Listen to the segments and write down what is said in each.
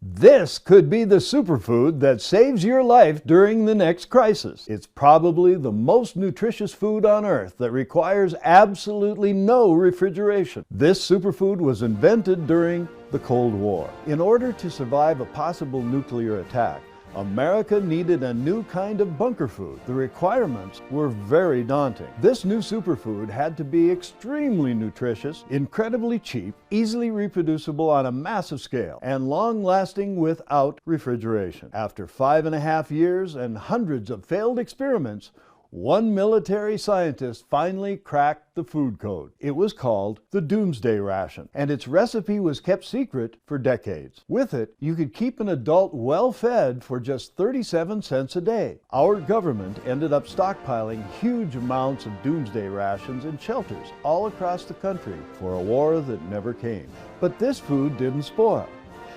This could be the superfood that saves your life during the next crisis. It's probably the most nutritious food on earth that requires absolutely no refrigeration. This superfood was invented during the Cold War. In order to survive a possible nuclear attack, America needed a new kind of bunker food. The requirements were very daunting. This new superfood had to be extremely nutritious, incredibly cheap, easily reproducible on a massive scale, and long-lasting without refrigeration. After 5.5 years and hundreds of failed experiments, one military scientist finally cracked the food code. It was called the Doomsday Ration, and its recipe was kept secret for decades. With it, you could keep an adult well-fed for just 37 cents a day. Our government ended up stockpiling huge amounts of Doomsday Rations in shelters all across the country for a war that never came. But this food didn't spoil,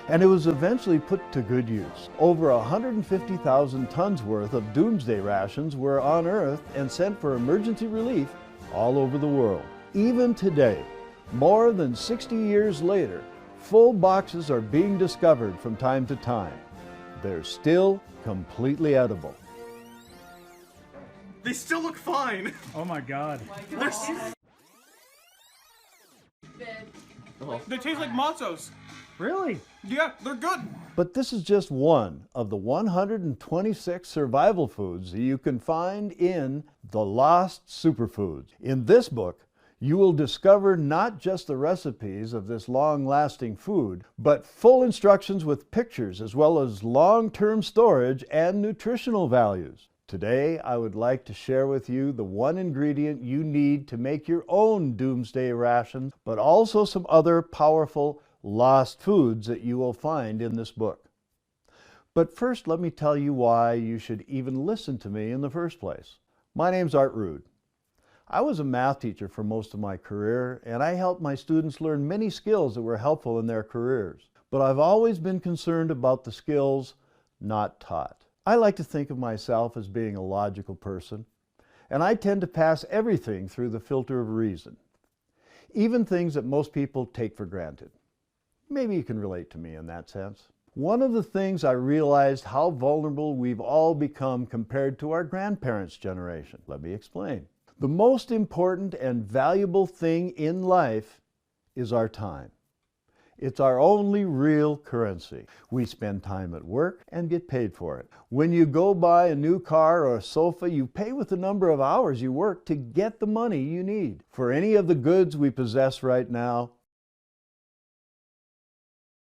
and it was eventually put to good use. Over 150,000 tons worth of Doomsday Rations were unearthed and sent for emergency relief all over the world. Even today, more than 60 years later, full boxes are being discovered from time to time. They're still completely edible. They still look fine. Oh my god. They taste like matzos. Really? Yeah, they're good. But this is just one of the 126 survival foods that you can find in the Lost Superfoods. In this book, you will discover not just the recipes of this long-lasting food, but full instructions with pictures as well as long-term storage and nutritional values. Today, I would like to share with you the one ingredient you need to make your own Doomsday Ration, but also some other powerful lost foods that you will find in this book. But first, let me tell you why you should even listen to me in the first place. My name's Art Rude. I was a math teacher for most of my career, and I helped my students learn many skills that were helpful in their careers. But I've always been concerned about the skills not taught. I like to think of myself as being a logical person, and I tend to pass everything through the filter of reason, even things that most people take for granted. Maybe you can relate to me in that sense. One of the things I realized how vulnerable we've all become compared to our grandparents' generation. Let me explain. The most important and valuable thing in life is our time. It's our only real currency. We spend time at work and get paid for it. When you go buy a new car or a sofa, you pay with the number of hours you work to get the money you need. For any of the goods we possess right now,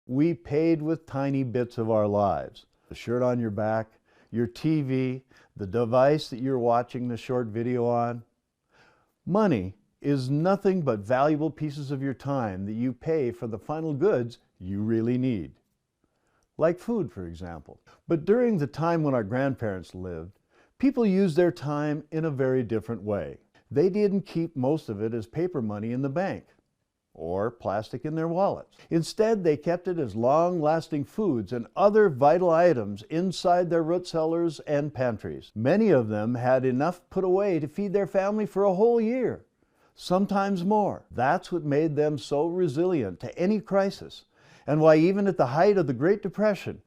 we paid with tiny bits of our lives. The shirt on your back, your TV, the device that you're watching the short video on. Money is nothing but valuable pieces of your time that you pay for the final goods you really need. Like food, for example. But during the time when our grandparents lived, people used their time in a very different way. They didn't keep most of it as paper money in the bank or plastic in their wallets. Instead, they kept it as long-lasting foods and other vital items inside their root cellars and pantries. Many of them had enough put away to feed their family for a whole year, sometimes more. That's what made them so resilient to any crisis, and why even at the height of the Great Depression,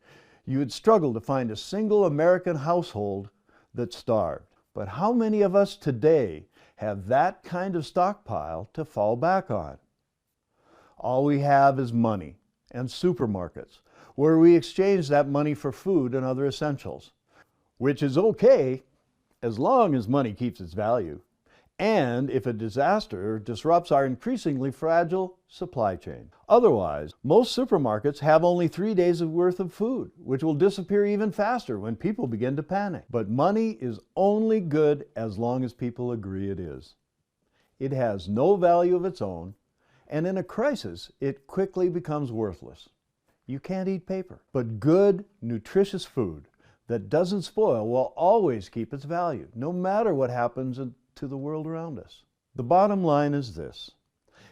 you would struggle to find a single American household that starved. But how many of us today have that kind of stockpile to fall back on? All we have is money and supermarkets, where we exchange that money for food and other essentials, which is okay as long as money keeps its value, and if a disaster disrupts our increasingly fragile supply chain. Otherwise, most supermarkets have only 3 days worth of food, which will disappear even faster when people begin to panic. But money is only good as long as people agree it is. It has no value of its own, and in a crisis, it quickly becomes worthless. You can't eat paper. But good, nutritious food that doesn't spoil will always keep its value, no matter what happens to the world around us. The bottom line is this.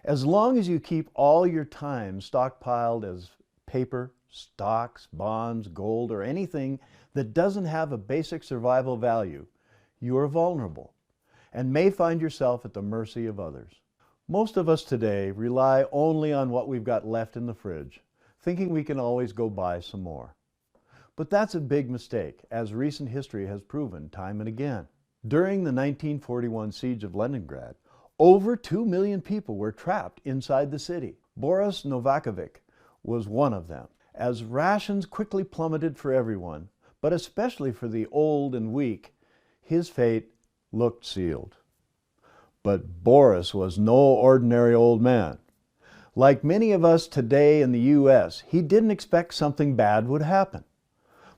As long as you keep all your time stockpiled as paper, stocks, bonds, gold, or anything that doesn't have a basic survival value, you are vulnerable and may find yourself at the mercy of others. Most of us today rely only on what we've got left in the fridge, thinking we can always go buy some more. But that's a big mistake, as recent history has proven time and again. During the 1941 siege of Leningrad, over 2 million people were trapped inside the city. Boris Novakovic was one of them. As rations quickly plummeted for everyone, but especially for the old and weak, his fate looked sealed. But Boris was no ordinary old man. Like many of us today in the U.S., he didn't expect something bad would happen.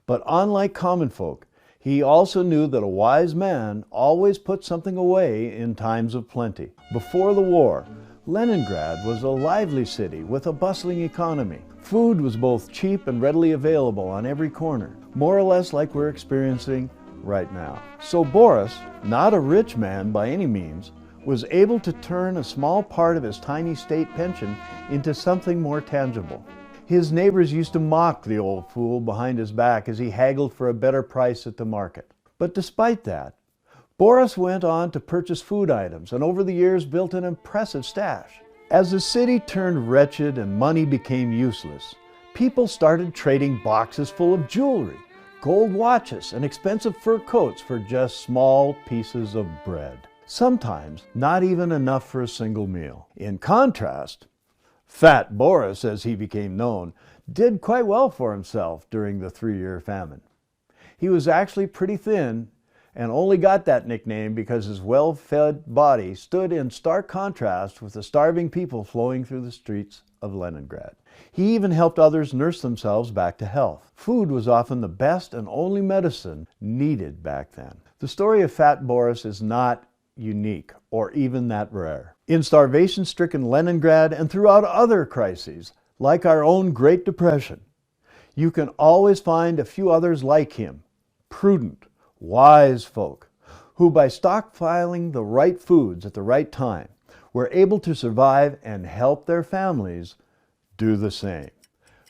But unlike common folk, he also knew that a wise man always put something away in times of plenty. Before the war, Leningrad was a lively city with a bustling economy. Food was both cheap and readily available on every corner, more or less like we're experiencing right now. So Boris, not a rich man by any means, was able to turn a small part of his tiny state pension into something more tangible. His neighbors used to mock the old fool behind his back as he haggled for a better price at the market. But despite that, Boris went on to purchase food items and over the years built an impressive stash. As the city turned wretched and money became useless, people started trading boxes full of jewelry, gold watches, and expensive fur coats for just small pieces of bread. Sometimes not even enough for a single meal. In contrast, Fat Boris, as he became known, did quite well for himself during the 3-year famine. He was actually pretty thin and only got that nickname because his well-fed body stood in stark contrast with the starving people flowing through the streets of Leningrad. He even helped others nurse themselves back to health. Food was often the best and only medicine needed back then. The story of Fat Boris is not unique or even that rare. In starvation-stricken Leningrad and throughout other crises, like our own Great Depression, you can always find a few others like him, prudent, wise folk, who by stockpiling the right foods at the right time were able to survive and help their families do the same.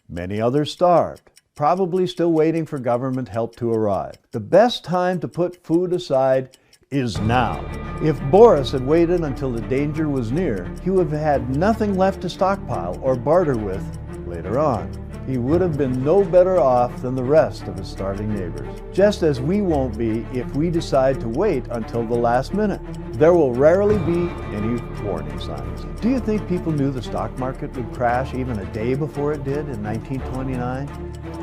Many others starved, probably still waiting for government help to arrive. The best time to put food aside is now. If Boris had waited until the danger was near, he would have had nothing left to stockpile or barter with later on. He would have been no better off than the rest of his starving neighbors. Just as we won't be if we decide to wait until the last minute. There will rarely be any warning signs. Do you think people knew the stock market would crash even a day before it did in 1929?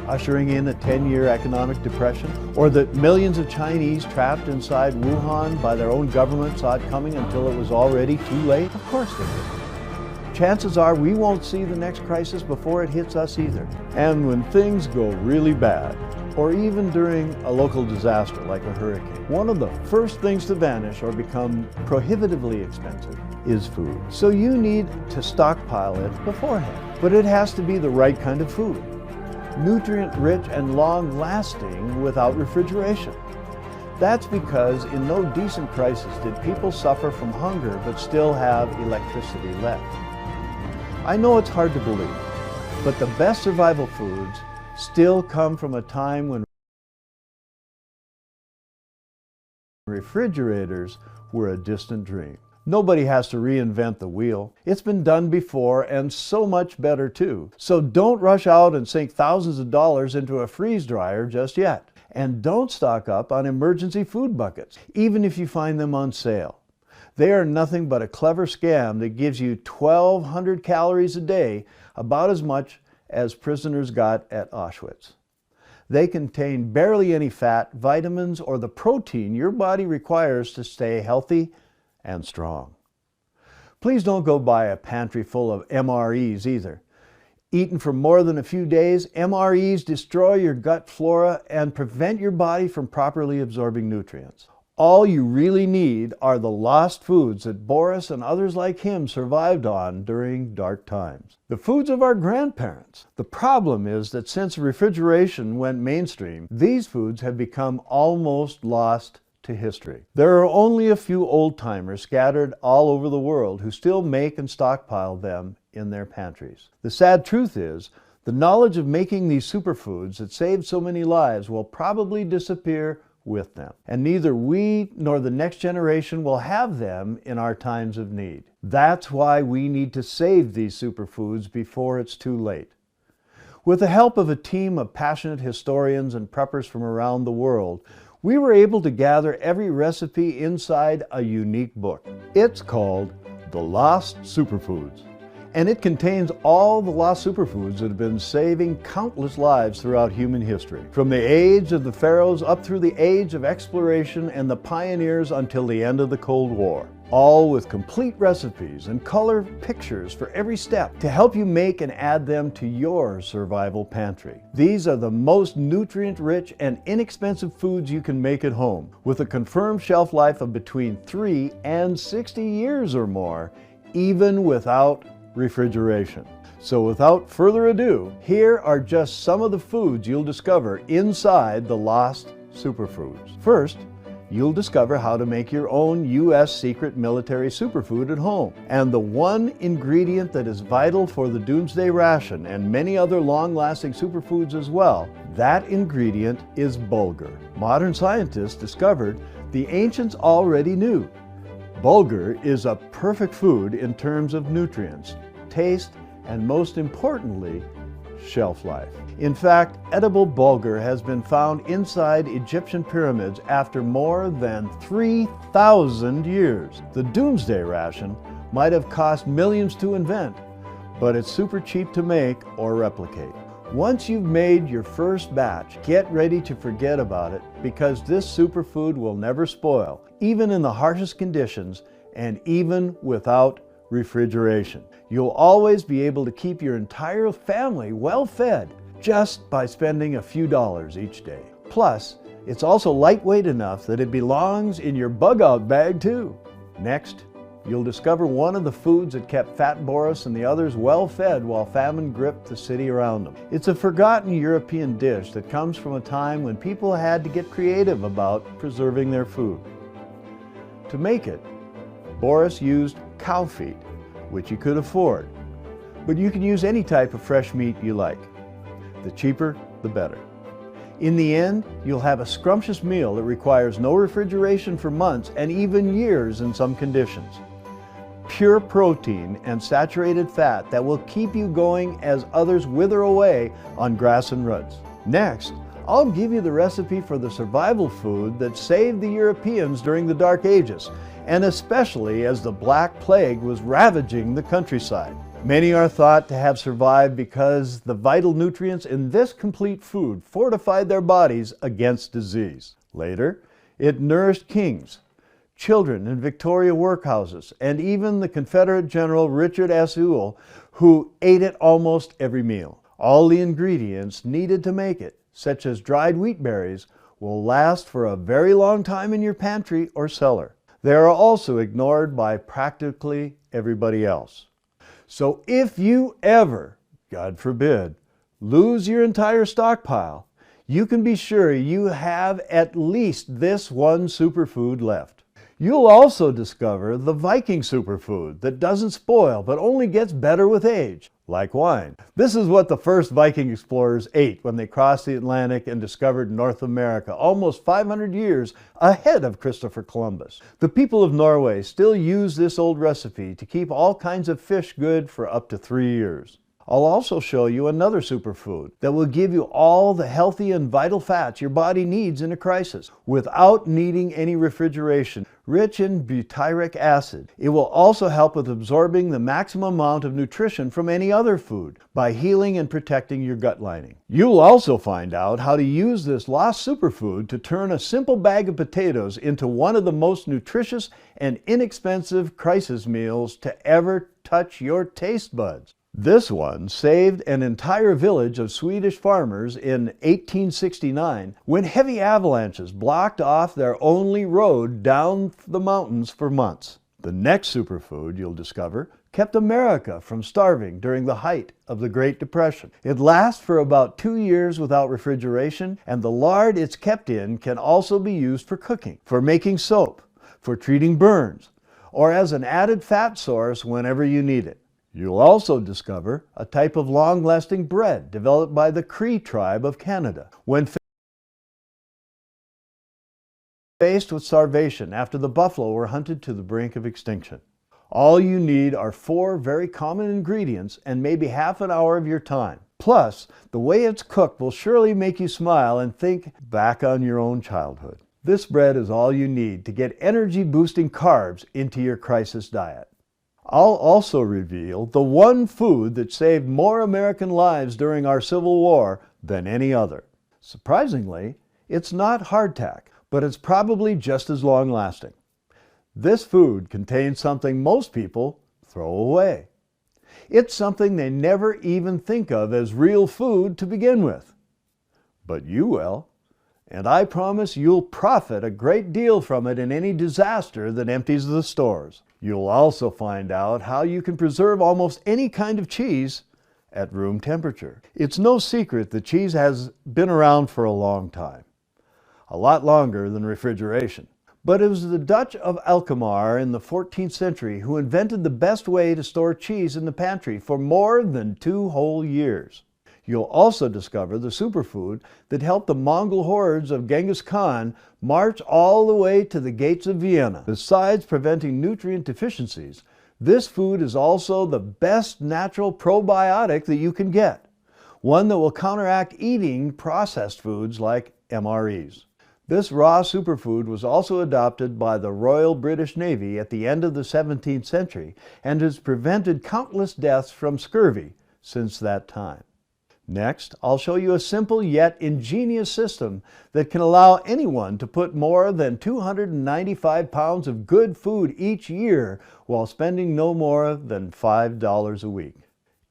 Ushering in a 10-year economic depression? Or that millions of Chinese trapped inside Wuhan by their own government saw it coming until it was already too late? Of course they did. Chances are we won't see the next crisis before it hits us either. And when things go really bad, or even during a local disaster like a hurricane, one of the first things to vanish or become prohibitively expensive is food. So you need to stockpile it beforehand. But it has to be the right kind of food. Nutrient-rich and long-lasting without refrigeration. That's because in no decent crisis did people suffer from hunger but still have electricity left. I know it's hard to believe, but the best survival foods still come from a time when refrigerators were a distant dream. Nobody has to reinvent the wheel. It's been done before and so much better too. So don't rush out and sink thousands of dollars into a freeze dryer just yet. And don't stock up on emergency food buckets, even if you find them on sale. They are nothing but a clever scam that gives you 1,200 calories a day, about as much as prisoners got at Auschwitz. They contain barely any fat, vitamins, or the protein your body requires to stay healthy and strong. Please don't go buy a pantry full of MREs either. Eaten for more than a few days, MREs destroy your gut flora and prevent your body from properly absorbing nutrients. All you really need are the lost foods that Boris and others like him survived on during dark times. The foods of our grandparents. The problem is that since refrigeration went mainstream, these foods have become almost lost to history. There are only a few old-timers scattered all over the world who still make and stockpile them in their pantries. The sad truth is, the knowledge of making these superfoods that saved so many lives will probably disappear with them. And neither we nor the next generation will have them in our times of need. That's why we need to save these superfoods before it's too late. With the help of a team of passionate historians and preppers from around the world, we were able to gather every recipe inside a unique book. It's called The Lost Superfoods, and it contains all the lost superfoods that have been saving countless lives throughout human history. From the age of the pharaohs up through the age of exploration and the pioneers until the end of the Cold War. All with complete recipes and color pictures for every step to help you make and add them to your survival pantry. These are the most nutrient-rich and inexpensive foods you can make at home, with a confirmed shelf life of between 3 and 60 years or more, even without refrigeration. So without further ado, here are just some of the foods you'll discover inside the Lost Superfoods. First, you'll discover how to make your own U.S. secret military superfood at home. And the one ingredient that is vital for the Doomsday Ration and many other long-lasting superfoods as well, that ingredient is bulgur. Modern scientists discovered the ancients already knew. Bulgur is a perfect food in terms of nutrients, taste, and most importantly, shelf life. In fact, edible bulgur has been found inside Egyptian pyramids after more than 3,000 years. The Doomsday Ration might have cost millions to invent, but it's super cheap to make or replicate. Once you've made your first batch, get ready to forget about it, because this superfood will never spoil, even in the harshest conditions and even without refrigeration. You'll always be able to keep your entire family well fed just by spending a few dollars each day. Plus, it's also lightweight enough that it belongs in your bug-out bag too. Next, you'll discover one of the foods that kept Fat Boris and the others well fed while famine gripped the city around them. It's a forgotten European dish that comes from a time when people had to get creative about preserving their food. To make it, Boris used cow feet, which you could afford, but you can use any type of fresh meat you like. The cheaper, the better. In the end, you'll have a scrumptious meal that requires no refrigeration for months and even years in some conditions. Pure protein and saturated fat that will keep you going as others wither away on grass and ruts. Next, I'll give you the recipe for the survival food that saved the Europeans during the Dark Ages, and especially as the Black Plague was ravaging the countryside. Many are thought to have survived because the vital nutrients in this complete food fortified their bodies against disease. Later, it nourished kings, children in Victoria workhouses, and even the Confederate General Richard S. Ewell, who ate it almost every meal. All the ingredients needed to make it, such as dried wheat berries, will last for a very long time in your pantry or cellar. They are also ignored by practically everybody else. So if you ever, God forbid, lose your entire stockpile, you can be sure you have at least this one superfood left. You'll also discover the Viking superfood that doesn't spoil but only gets better with age, like wine. This is what the first Viking explorers ate when they crossed the Atlantic and discovered North America, almost 500 years ahead of Christopher Columbus. The people of Norway still use this old recipe to keep all kinds of fish good for up to 3 years. I'll also show you another superfood that will give you all the healthy and vital fats your body needs in a crisis without needing any refrigeration. Rich in butyric acid, it will also help with absorbing the maximum amount of nutrition from any other food by healing and protecting your gut lining. You'll also find out how to use this lost superfood to turn a simple bag of potatoes into one of the most nutritious and inexpensive crisis meals to ever touch your taste buds. This one saved an entire village of Swedish farmers in 1869 when heavy avalanches blocked off their only road down the mountains for months. The next superfood you'll discover kept America from starving during the height of the Great Depression. It lasts for about 2 years without refrigeration, and the lard it's kept in can also be used for cooking, for making soap, for treating burns, or as an added fat source whenever you need it. You'll also discover a type of long-lasting bread developed by the Cree tribe of Canada when faced with starvation after the buffalo were hunted to the brink of extinction. All you need are 4 very common ingredients and maybe half an hour of your time. Plus, the way it's cooked will surely make you smile and think back on your own childhood. This bread is all you need to get energy-boosting carbs into your crisis diet. I'll also reveal the one food that saved more American lives during our Civil War than any other. Surprisingly, it's not hardtack, but it's probably just as long-lasting. This food contains something most people throw away. It's something they never even think of as real food to begin with. But you will, and I promise you'll profit a great deal from it in any disaster that empties the stores. You'll also find out how you can preserve almost any kind of cheese at room temperature. It's no secret that cheese has been around for a long time, a lot longer than refrigeration. But it was the Dutch of Alkmaar in the 14th century who invented the best way to store cheese in the pantry for more than 2 whole years. You'll also discover the superfood that helped the Mongol hordes of Genghis Khan march all the way to the gates of Vienna. Besides preventing nutrient deficiencies, this food is also the best natural probiotic that you can get, one that will counteract eating processed foods like MREs. This raw superfood was also adopted by the Royal British Navy at the end of the 17th century and has prevented countless deaths from scurvy since that time. Next, I'll show you a simple yet ingenious system that can allow anyone to put more than 295 pounds of good food each year while spending no more than $5 a week.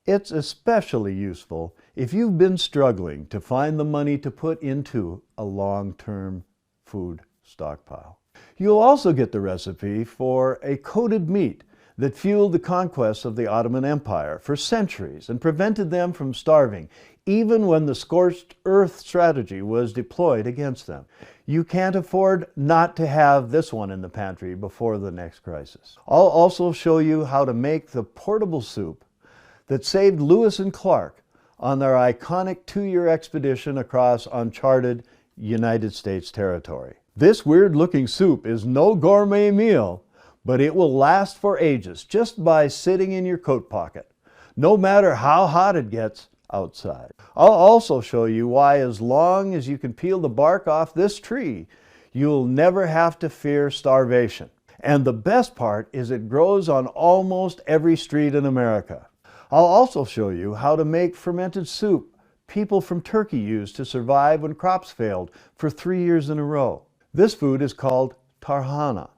It's especially useful if you've been struggling to find the money to put into a long-term food stockpile. You'll also get the recipe for a coated meat that fueled the conquests of the Ottoman Empire for centuries and prevented them from starving, even when the scorched earth strategy was deployed against them. You can't afford not to have this one in the pantry before the next crisis. I'll also show you how to make the portable soup that saved Lewis and Clark on their iconic 2-year expedition across uncharted United States territory. This weird-looking soup is no gourmet meal, but it will last for ages just by sitting in your coat pocket, no matter how hot it gets outside. I'll also show you why, as long as you can peel the bark off this tree, you'll never have to fear starvation. And the best part is it grows on almost every street in America. I'll also show you how to make fermented soup people from Turkey used to survive when crops failed for 3 years in a row. This food is called tarhana,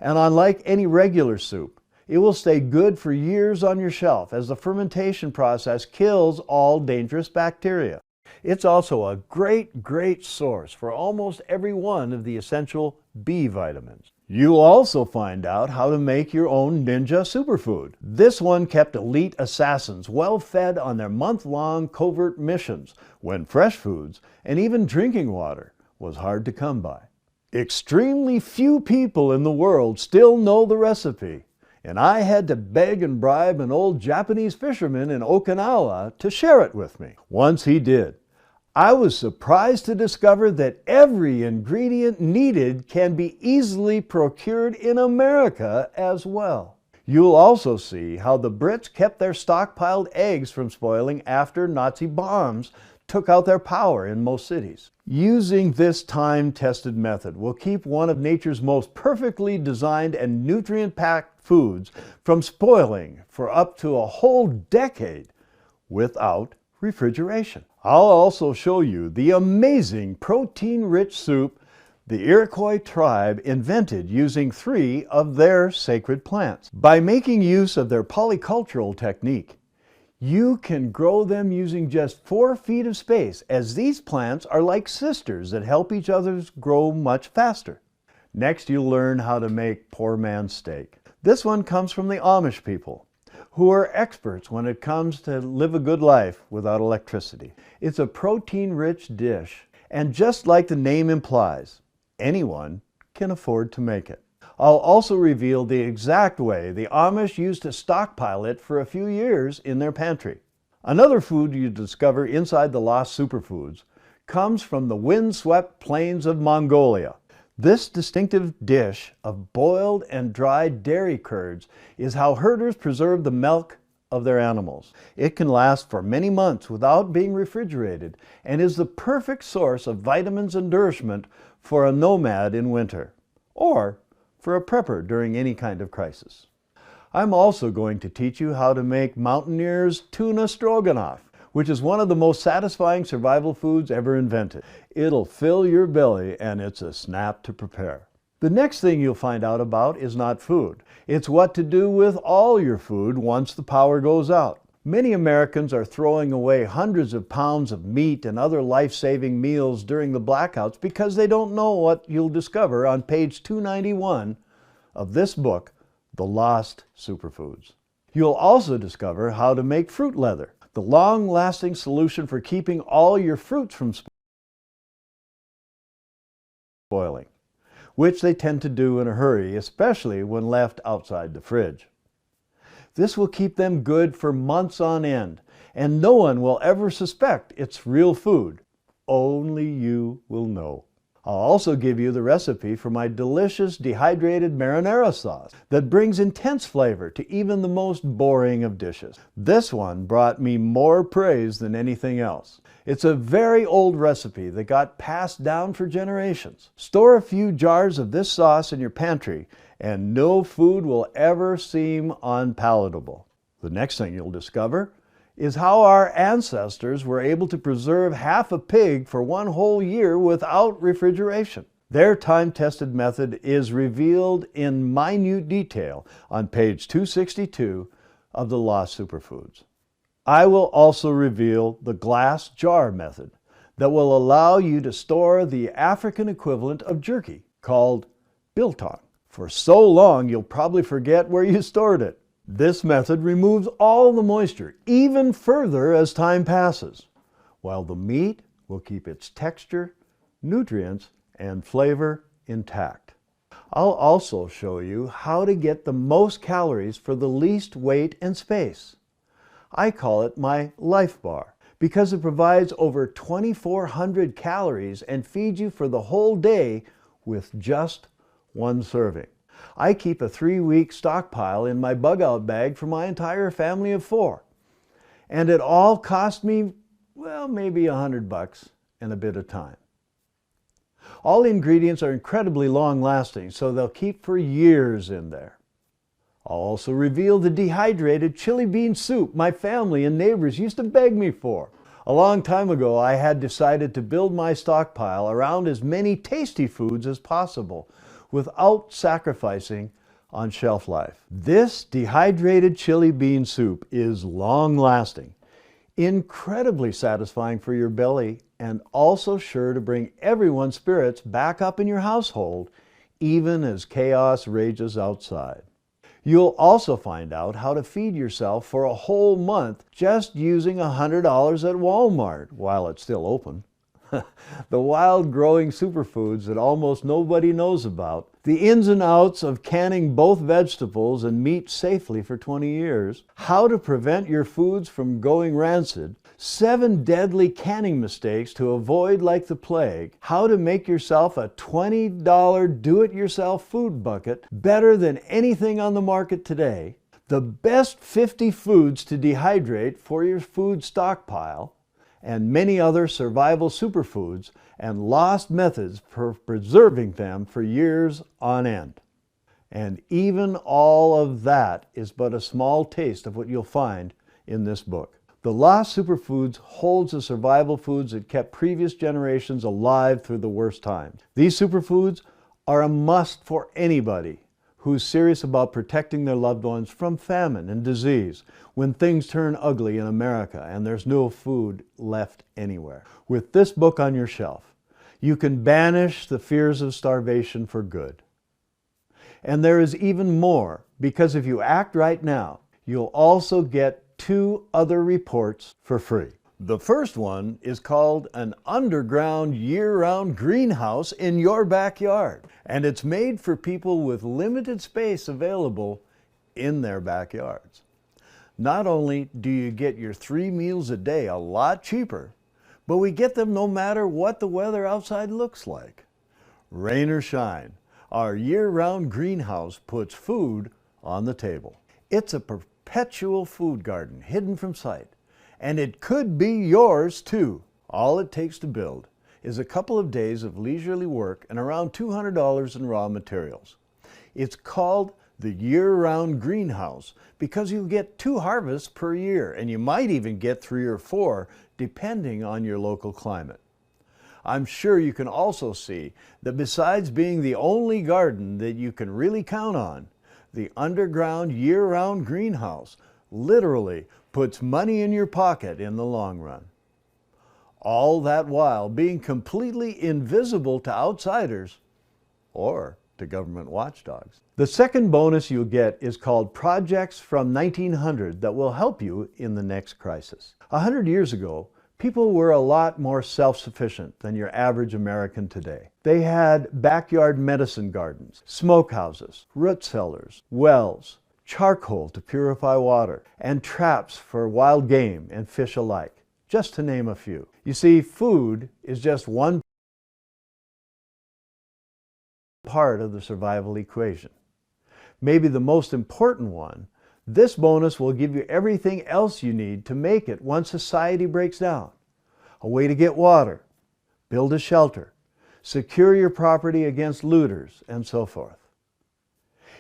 and unlike any regular soup, it will stay good for years on your shelf as the fermentation process kills all dangerous bacteria. It's also a great source for almost every one of the essential B vitamins. You'll also find out how to make your own ninja superfood. This one kept elite assassins well fed on their month-long covert missions when fresh foods and even drinking water was hard to come by. Extremely few people in the world still know the recipe, and I had to beg and bribe an old Japanese fisherman in Okinawa to share it with me. Once he did, I was surprised to discover that every ingredient needed can be easily procured in America as well. You'll also see how the Brits kept their stockpiled eggs from spoiling after Nazi bombs took out their power in most cities. Using this time-tested method will keep one of nature's most perfectly designed and nutrient-packed foods from spoiling for up to a whole decade without refrigeration. I'll also show you the amazing protein-rich soup the Iroquois tribe invented using 3 of their sacred plants. By making use of their polycultural technique, you can grow them using just 4 feet of space, as these plants are like sisters that help each other grow much faster. Next, you'll learn how to make poor man's steak. This one comes from the Amish people, who are experts when it comes to live a good life without electricity. It's a protein-rich dish, and just like the name implies, anyone can afford to make it. I'll also reveal the exact way the Amish used to stockpile it for a few years in their pantry. Another food you discover inside the Lost Superfoods comes from the wind-swept plains of Mongolia. This distinctive dish of boiled and dried dairy curds is how herders preserve the milk of their animals. It can last for many months without being refrigerated and is the perfect source of vitamins and nourishment for a nomad in winter, or for a prepper during any kind of crisis. I'm also going to teach you how to make Mountaineer's tuna stroganoff, which is one of the most satisfying survival foods ever invented. It'll fill your belly and it's a snap to prepare. The next thing you'll find out about is not food. It's what to do with all your food once the power goes out. Many Americans are throwing away hundreds of pounds of meat and other life-saving meals during the blackouts because they don't know what you'll discover on page 291 of this book, The Lost Superfoods. You'll also discover how to make fruit leather, the long-lasting solution for keeping all your fruits from spoiling, which they tend to do in a hurry, especially when left outside the fridge. This will keep them good for months on end, and no one will ever suspect it's real food. Only you will know. I'll also give you the recipe for my delicious dehydrated marinara sauce that brings intense flavor to even the most boring of dishes. This one brought me more praise than anything else. It's a very old recipe that got passed down for generations. Store a few jars of this sauce in your pantry and no food will ever seem unpalatable. The next thing you'll discover is how our ancestors were able to preserve half a pig for one whole year without refrigeration. Their time-tested method is revealed in minute detail on page 262 of the Lost Superfoods. I will also reveal the glass jar method that will allow you to store the African equivalent of jerky called biltong for so long you'll probably forget where you stored it. This method removes all the moisture even further as time passes, while the meat will keep its texture, nutrients, and flavor intact. I'll also show you how to get the most calories for the least weight and space. I call it my Life Bar because it provides over 2,400 calories and feeds you for the whole day with just one serving. I keep a 3-week stockpile in my bug-out bag for my entire family of 4. And it all cost me, well, maybe $100 and a bit of time. All the ingredients are incredibly long-lasting, so they'll keep for years in there. I'll also reveal the dehydrated chili bean soup my family and neighbors used to beg me for. A long time ago, I had decided to build my stockpile around as many tasty foods as possible, without sacrificing on shelf life. This dehydrated chili bean soup is long-lasting, incredibly satisfying for your belly, and also sure to bring everyone's spirits back up in your household, even as chaos rages outside. You'll also find out how to feed yourself for a whole month just using $100 at Walmart while it's still open. The wild growing superfoods that almost nobody knows about, the ins and outs of canning both vegetables and meat safely for 20 years, how to prevent your foods from going rancid, 7 deadly canning mistakes to avoid like the plague, how to make yourself a $20 do-it-yourself food bucket better than anything on the market today, the best 50 foods to dehydrate for your food stockpile, and many other survival superfoods and lost methods for preserving them for years on end. And even all of that is but a small taste of what you'll find in this book. The Lost Superfoods holds the survival foods that kept previous generations alive through the worst times. These superfoods are a must for anybody who's serious about protecting their loved ones from famine and disease when things turn ugly in America and there's no food left anywhere. With this book on your shelf, you can banish the fears of starvation for good. And there is even more, because if you act right now, you'll also get 2 other reports for free. The first one is called an underground year-round greenhouse in your backyard. And it's made for people with limited space available in their backyards. Not only do you get your 3 meals a day a lot cheaper, but we get them no matter what the weather outside looks like. Rain or shine, our year-round greenhouse puts food on the table. It's a perpetual food garden hidden from sight, and it could be yours too. All it takes to build is a couple of days of leisurely work and around $200 in raw materials. It's called the year-round greenhouse because you get 2 harvests per year, and you might even get 3 or 4 depending on your local climate. I'm sure you can also see that besides being the only garden that you can really count on, the underground year-round greenhouse literally puts money in your pocket in the long run. All that while being completely invisible to outsiders or to government watchdogs. The second bonus you'll get is called Projects from 1900 that will help you in the next crisis. 100 years ago, people were a lot more self-sufficient than your average American today. They had backyard medicine gardens, smokehouses, root cellars, wells, charcoal to purify water, and traps for wild game and fish alike, just to name a few. You see, food is just one part of the survival equation. Maybe the most important one. This bonus will give you everything else you need to make it once society breaks down. A way to get water, build a shelter, secure your property against looters, and so forth.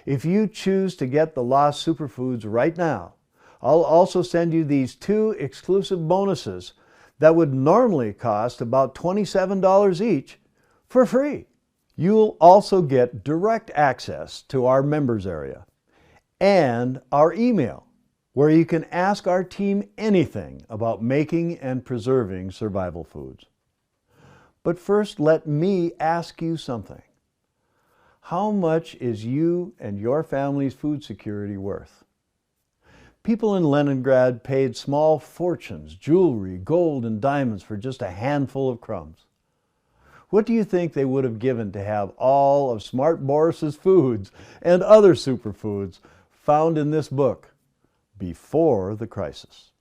If you choose to get the Lost Superfoods right now, I'll also send you these 2 exclusive bonuses that would normally cost about $27 each for free. You'll also get direct access to our members area and our email, where you can ask our team anything about making and preserving survival foods. But first, let me ask you something. How much is you and your family's food security worth? People in Leningrad paid small fortunes, jewelry, gold, and diamonds for just a handful of crumbs. What do you think they would have given to have all of Smart Boris's foods and other superfoods found in this book before the crisis?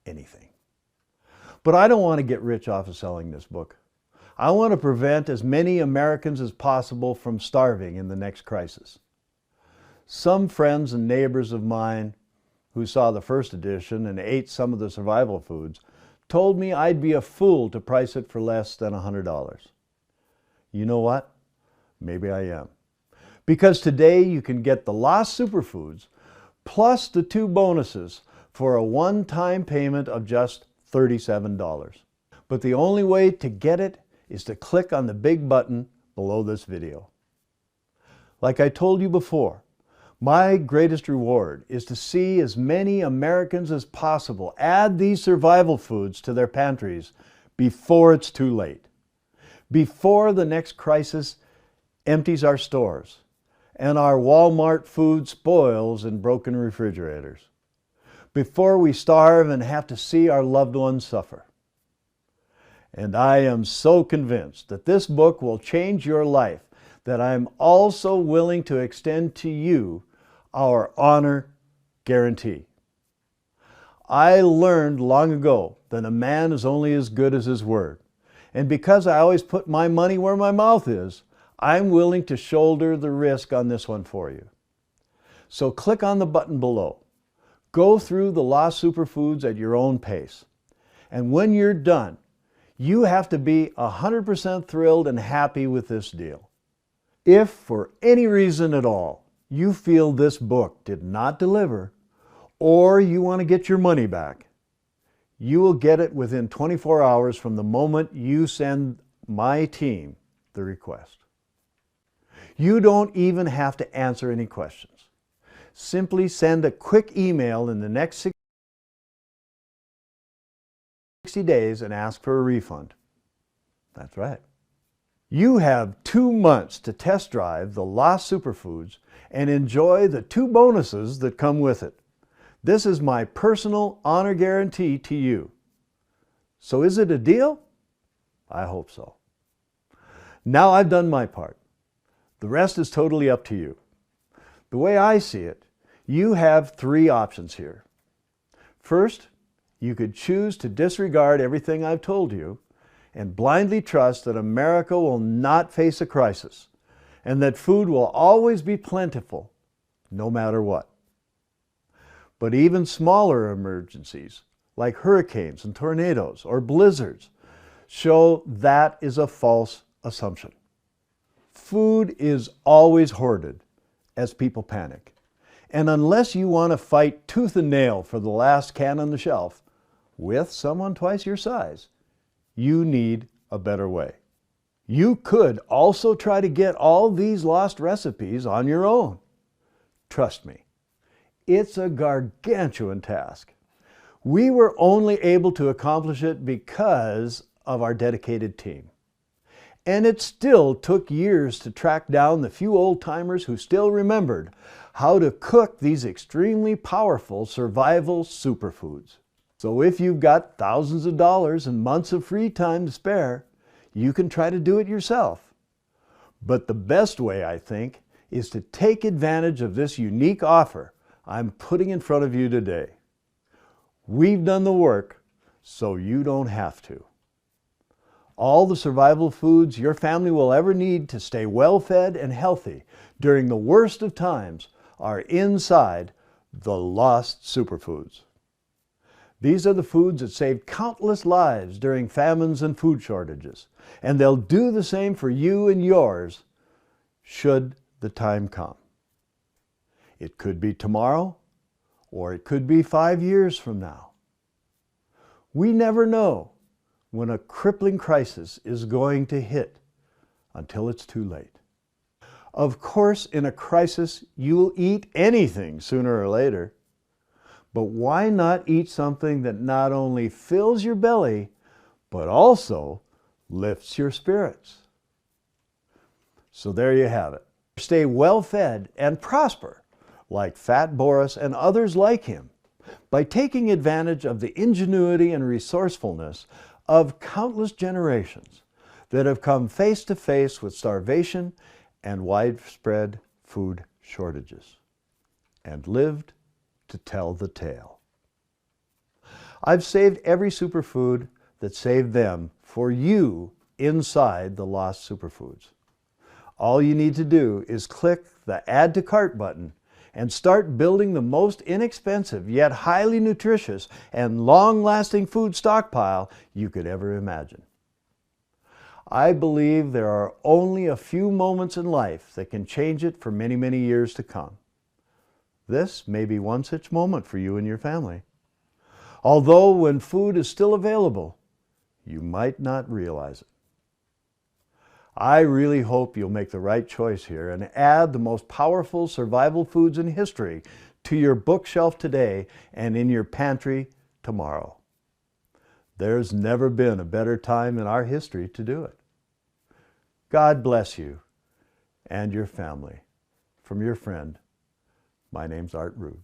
Anything. But I don't want to get rich off of selling this book. I want to prevent as many Americans as possible from starving in the next crisis. Some friends and neighbors of mine who saw the first edition and ate some of the survival foods told me I'd be a fool to price it for less than $100. You know what? Maybe I am. Because today you can get the Lost Superfoods plus the 2 bonuses for a one-time payment of just $37. But the only way to get it is to click on the big button below this video. Like I told you before, my greatest reward is to see as many Americans as possible add these survival foods to their pantries before it's too late. Before the next crisis empties our stores and our Walmart food spoils in broken refrigerators. Before we starve and have to see our loved ones suffer. And I am so convinced that this book will change your life that I'm also willing to extend to you our honor guarantee. I learned long ago that a man is only as good as his word. And because I always put my money where my mouth is, I'm willing to shoulder the risk on this one for you. So click on the button below. Go through the Lost Superfoods at your own pace. And when you're done, you have to be 100% thrilled and happy with this deal. If for any reason at all you feel this book did not deliver, or you want to get your money back, you will get it within 24 hours from the moment you send my team the request. You don't even have to answer any questions. Simply send a quick email in the next 60 days and ask for a refund. That's right. You have 2 months to test drive the Lost Superfoods and enjoy the 2 bonuses that come with it. This is my personal honor guarantee to you. So is it a deal? I hope so. Now I've done my part. The rest is totally up to you. The way I see it, you have 3 options here. First, you could choose to disregard everything I've told you and blindly trust that America will not face a crisis and that food will always be plentiful, no matter what. But even smaller emergencies, like hurricanes and tornadoes or blizzards, show that is a false assumption. Food is always hoarded as people panic. And unless you want to fight tooth and nail for the last can on the shelf with someone twice your size, you need a better way. You could also try to get all these lost recipes on your own. Trust me, it's a gargantuan task. We were only able to accomplish it because of our dedicated team. And it still took years to track down the few old-timers who still remembered how to cook these extremely powerful survival superfoods. So if you've got thousands of dollars and months of free time to spare, you can try to do it yourself. But the best way, I think, is to take advantage of this unique offer I'm putting in front of you today. We've done the work, so you don't have to. All the survival foods your family will ever need to stay well-fed and healthy during the worst of times are inside the Lost Superfoods. These are the foods that saved countless lives during famines and food shortages, and they'll do the same for you and yours should the time come. It could be tomorrow, or it could be 5 years from now. We never know when a crippling crisis is going to hit until it's too late. Of course, in a crisis, you'll eat anything sooner or later. But why not eat something that not only fills your belly, but also lifts your spirits? So there you have it. Stay well-fed and prosper like Fat Boris and others like him by taking advantage of the ingenuity and resourcefulness of countless generations that have come face to face with starvation and widespread food shortages and lived to tell the tale. I've saved every superfood that saved them for you inside the Lost Superfoods. All you need to do is click the Add to Cart button and start building the most inexpensive yet highly nutritious and long-lasting food stockpile you could ever imagine. I believe there are only a few moments in life that can change it for many, many years to come. This may be one such moment for you and your family. Although when food is still available, you might not realize it. I really hope you'll make the right choice here and add the most powerful survival foods in history to your bookshelf today and in your pantry tomorrow. There's never been a better time in our history to do it. God bless you and your family. From your friend, my name's Art Rude.